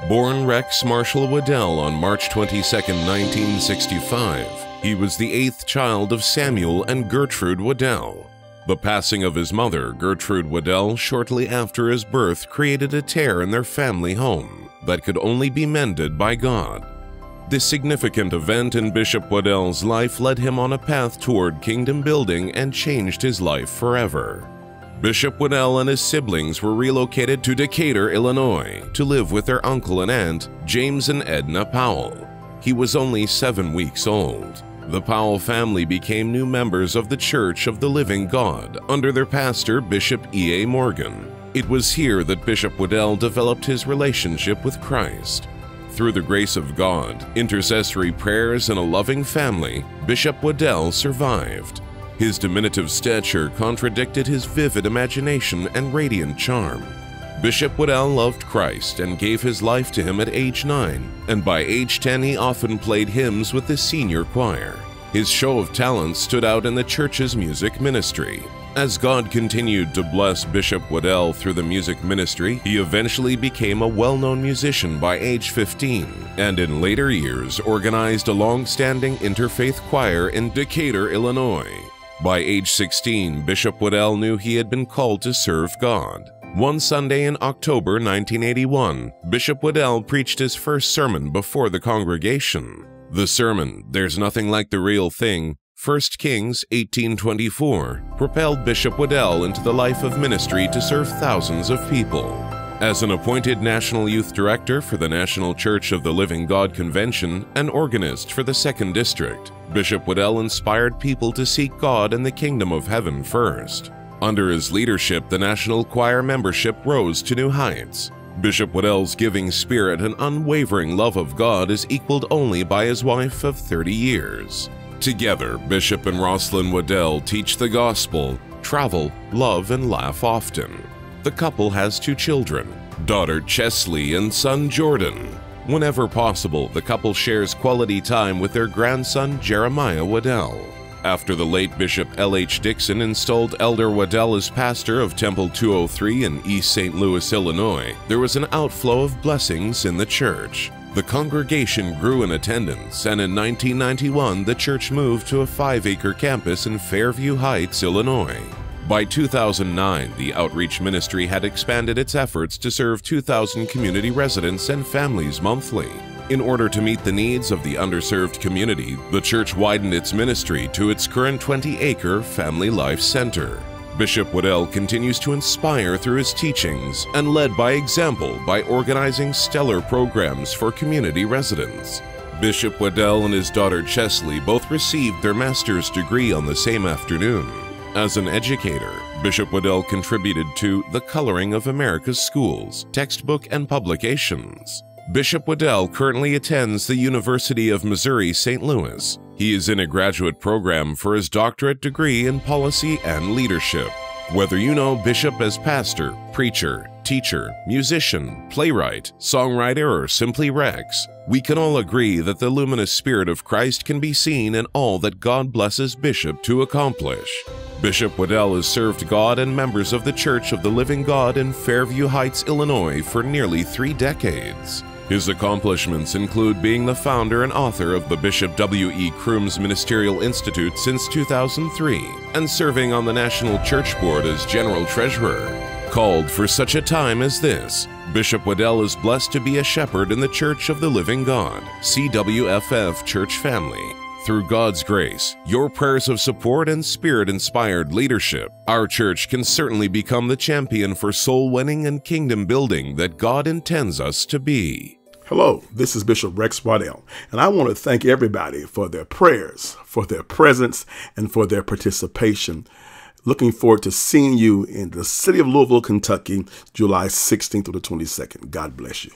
Born Rex Marshall Waddell on March 22, 1965, he was the eighth child of Samuel and Gertrude Waddell. The passing of his mother, Gertrude Waddell, shortly after his birth created a tear in their family home that could only be mended by God. This significant event in Bishop Waddell's life led him on a path toward kingdom building and changed his life forever. Bishop Waddell and his siblings were relocated to Decatur, Illinois, to live with their uncle and aunt, James and Edna Powell. He was only 7 weeks old. The Powell family became new members of the Church of the Living God under their pastor, Bishop E. A. Morgan. It was here that Bishop Waddell developed his relationship with Christ. Through the grace of God, intercessory prayers, and a loving family, Bishop Waddell survived. His diminutive stature contradicted his vivid imagination and radiant charm. Bishop Waddell loved Christ and gave his life to him at age 9, and by age 10 he often played hymns with the senior choir. His show of talent stood out in the church's music ministry. As God continued to bless Bishop Waddell through the music ministry, he eventually became a well-known musician by age 15, and in later years organized a long-standing interfaith choir in Decatur, Illinois. By age 16, Bishop Waddell knew he had been called to serve God. One Sunday in October 1981, Bishop Waddell preached his first sermon before the congregation. The sermon, "There's Nothing Like the Real Thing," 1 Kings 18:24, propelled Bishop Waddell into the life of ministry to serve thousands of people. As an appointed National Youth Director for the National Church of the Living God Convention and organist for the 2nd District, Bishop Waddell inspired people to seek God and the kingdom of heaven first. Under his leadership, the National Choir membership rose to new heights. Bishop Waddell's giving spirit and unwavering love of God is equaled only by his wife of 30 years. Together, Bishop and Rosalind Waddell teach the gospel, travel, love, and laugh often. The couple has 2 children, daughter Chesley and son Jordan. Whenever possible, the couple shares quality time with their grandson Jeremiah Waddell. After the late Bishop L.H. Dixon installed Elder Waddell as pastor of Temple 203 in East St. Louis, Illinois, there was an outflow of blessings in the church. The congregation grew in attendance, and in 1991 the church moved to a 5-acre campus in Fairview Heights, Illinois. By 2009, the outreach ministry had expanded its efforts to serve 2,000 community residents and families monthly. In order to meet the needs of the underserved community, the church widened its ministry to its current 20-acre Family Life Center. Bishop Waddell continues to inspire through his teachings and led by example by organizing stellar programs for community residents. Bishop Waddell and his daughter Chesley both received their master's degree on the same afternoon. As an educator, Bishop Waddell contributed to the coloring of America's schools, textbook, and publications. Bishop Waddell currently attends the University of Missouri, St. Louis. He is in a graduate program for his doctorate degree in policy and leadership. Whether you know Bishop as pastor, preacher, teacher, musician, playwright, songwriter, or simply Rex, we can all agree that the luminous Spirit of Christ can be seen in all that God blesses Bishop to accomplish. Bishop Waddell has served God and members of the Church of the Living God in Fairview Heights, Illinois for nearly 3 decades. His accomplishments include being the founder and author of the Bishop W. E. Crooms Ministerial Institute since 2003 and serving on the National Church Board as General Treasurer. Called for such a time as this, Bishop Waddell is blessed to be a shepherd in the Church of the Living God, CWFF Church Family. Through God's grace, your prayers of support, and Spirit-inspired leadership, our church can certainly become the champion for soul winning and kingdom building that God intends us to be. Hello, this is Bishop Rex Waddell, and I want to thank everybody for their prayers, for their presence, and for their participation. Looking forward to seeing you in the city of Louisville, Kentucky, July 16th through the 22nd. God bless you.